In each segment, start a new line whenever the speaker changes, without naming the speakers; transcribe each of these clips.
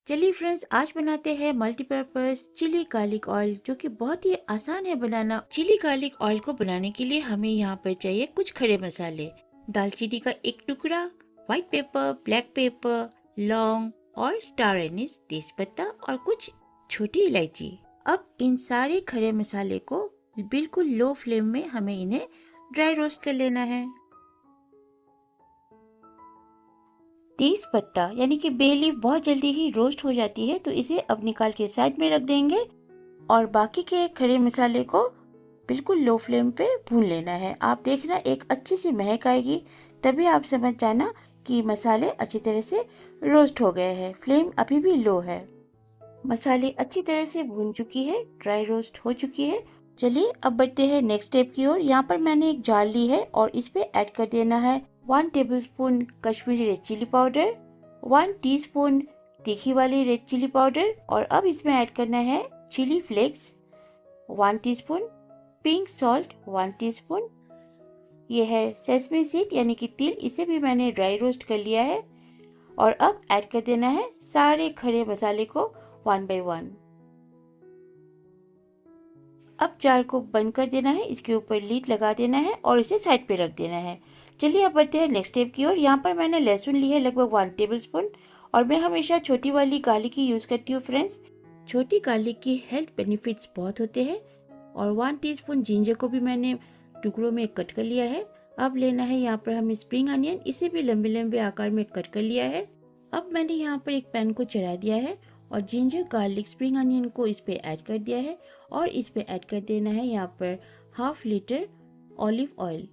चलिए फ्रेंड्स, आज बनाते हैं मल्टीपर्पज़ चिली गार्लिक ऑयल, जो कि बहुत ही आसान है बनाना। चिली गार्लिक ऑयल को बनाने के लिए हमें यहाँ पर चाहिए कुछ खड़े मसाले, दालचीनी का एक टुकड़ा, व्हाइट पेपर, ब्लैक पेपर, लौंग और स्टार एनिस, तेजपत्ता और कुछ छोटी इलायची। अब इन सारे खड़े मसाले को बिल्कुल लो फ्लेम में हमें इन्हें ड्राई रोस्ट कर लेना है। तेज पत्ता यानी कि बे लीफ बहुत जल्दी ही रोस्ट हो जाती है, तो इसे अब निकाल के साइड में रख देंगे और बाकी के खड़े मसाले को बिल्कुल लो फ्लेम पे भून लेना है। आप देखना एक अच्छी सी महक आएगी, तभी आप समझ जाना कि मसाले अच्छी तरह से रोस्ट हो गए हैं। फ्लेम अभी भी लो है। मसाले अच्छी तरह से भून चुकी है, ड्राई रोस्ट हो चुकी है। चलिए अब बढ़ते हैं नेक्स्ट स्टेप की ओर। यहाँ पर मैंने एक जार ली है और इस पे ऐड कर देना है 1 tablespoon Kashmiri red chilli powder, 1 teaspoon तीखी वाली रेड चिली पाउडर और अब इसमें ऐड करना है chilli flakes 1 teaspoon, pink salt 1 teaspoon, ये है सेसमी सीड यानी कि तिल, इसे भी मैंने ड्राई रोस्ट कर लिया है। और अब ऐड कर देना है सारे खड़े मसाले को 1 बाय 1। अब जार को बंद कर देना है, इसके ऊपर लीड लगा देना है और इसे साइड पे रख देना है। चलिए अब बढ़ते हैं नेक्स्ट स्टेप की ओर। यहाँ पर मैंने लहसुन ली है लगभग 1 टेबलस्पून और मैं हमेशा छोटी वाली गार्लिक की यूज़ करती हूँ फ्रेंड्स। छोटी गार्लिक की हेल्थ बेनिफिट्स बहुत होते हैं। और 1 टीस्पून जिंजर को भी मैंने टुकड़ों में कट कर लिया है। अब लेना है यहाँ पर हमें स्प्रिंग अनियन, इसे भी लंबे लंबे आकार में कट कर लिया है। अब मैंने यहाँ पर एक पैन को चढ़ा दिया है और जिंजर गार्लिक स्प्रिंग अनियन को इस पे ऐड कर दिया है और इस पे ऐड कर देना है यहाँ पर ½ लीटर ऑलिव ऑयल।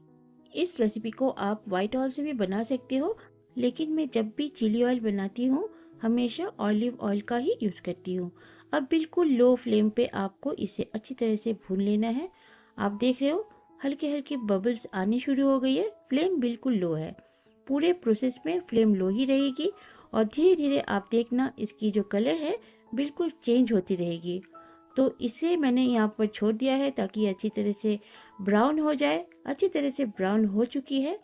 इस रेसिपी को आप वाइट ऑयल से भी बना सकते हो, लेकिन मैं जब भी चिली ऑयल बनाती हूँ हमेशा ऑलिव ऑयल का ही यूज़ करती हूँ। अब बिल्कुल लो फ्लेम पे आपको इसे अच्छी तरह से भून लेना है। आप देख रहे हो हल्के हल्के बबल्स आनी शुरू हो गई है, फ्लेम बिल्कुल लो है। पूरे प्रोसेस में फ्लेम लो ही रहेगी और धीरे धीरे आप देखना इसकी जो कलर है बिल्कुल चेंज होती रहेगी। तो इसे मैंने यहाँ पर छोड़ दिया है ताकि अच्छी तरह से ब्राउन हो जाए। अच्छी तरह से ब्राउन हो चुकी है।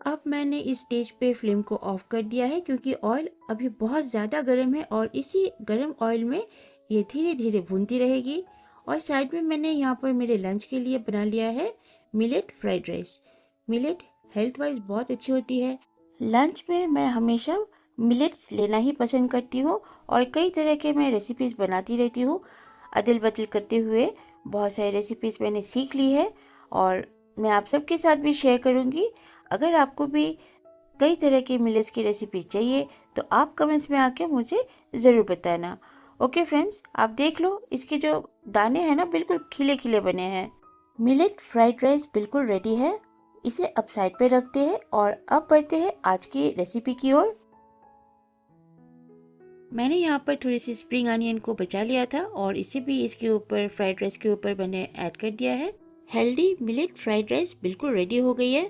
अब मैंने इस स्टेज पे फ्लेम को ऑफ कर दिया है क्योंकि ऑयल अभी बहुत ज़्यादा गर्म है और इसी गर्म ऑयल में ये धीरे धीरे भूनती रहेगी। और साइड में मैंने यहाँ पर मेरे लंच के लिए बना लिया है millet fried rice. Millet health wise बहुत अच्छी होती है। लंच में मैं हमेशा मिलेट्स लेना ही पसंद करती हूँ और कई तरह के मैं रेसिपीज़ बनाती रहती हूँ। अदल बदल करते हुए बहुत सारी रेसिपीज़ मैंने सीख ली है और मैं आप सबके साथ भी शेयर करूँगी। अगर आपको भी कई तरह के मिलेट्स की रेसिपी चाहिए तो आप कमेंट्स में आके मुझे ज़रूर बताना। ओके फ्रेंड्स, आप देख लो इसके जो दाने हैं ना बिल्कुल खिले खिले बने हैं। मिलेट फ्राइड राइस बिल्कुल रेडी है। इसे अब साइड पे रखते हैं और अब बढ़ते हैं आज की रेसिपी की ओर। मैंने यहाँ पर थोड़ी सी स्प्रिंग अनियन को बचा लिया था और इसे भी इसके ऊपर फ्राइड राइस के ऊपर मैंने ऐड कर दिया है। हेल्दी मिलेट फ्राइड राइस बिल्कुल रेडी हो गई है।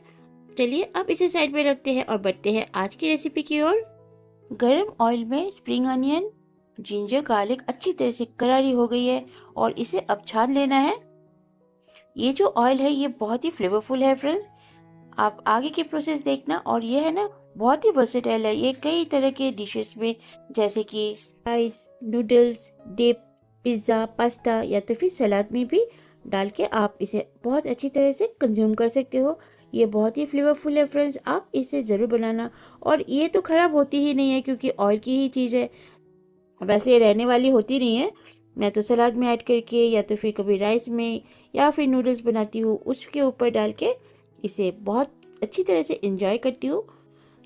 चलिए अब इसे साइड में रखते हैं और बढ़ते हैं आज की रेसिपी की ओर। गरम ऑयल में स्प्रिंग अनियन, जिंजर गार्लिक अच्छी तरह से करारी हो गई है और इसे अब छान लेना है। ये जो ऑयल है ये बहुत ही फ्लेवरफुल है फ्रेंड्स। आप आगे की प्रोसेस देखना। और ये है ना बहुत ही वर्सेटाइल है, ये कई तरह के डिशेस में जैसे कि rice, noodles, dip, pizza, pasta या तो फिर सलाद में भी डाल के आप इसे बहुत अच्छी तरह से कंज्यूम कर सकते हो। ये बहुत ही फ्लेवरफुल है फ्रेंड्स, आप इसे ज़रूर बनाना। और ये तो ख़राब होती ही नहीं है क्योंकि ऑयल की ही चीज़ है, वैसे रहने वाली होती नहीं है। मैं तो सलाद में ऐड करके या तो फिर कभी राइस में या फिर नूडल्स बनाती हूँ उसके ऊपर डाल के इसे बहुत अच्छी तरह से इंजॉय करती हूँ।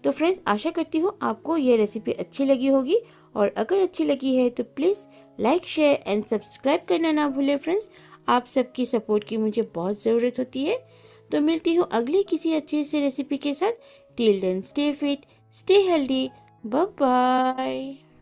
तो फ्रेंड्स, आशा करती हूँ आपको ये रेसिपी अच्छी लगी होगी और अगर अच्छी लगी है तो please like, share and subscribe करना ना भूलें फ्रेंड्स। आप सबकी सपोर्ट की मुझे बहुत ज़रूरत होती है। तो मिलती हूँ अगली किसी अच्छी सी रेसिपी के साथ। Till then stay fit, stay healthy, bye bye.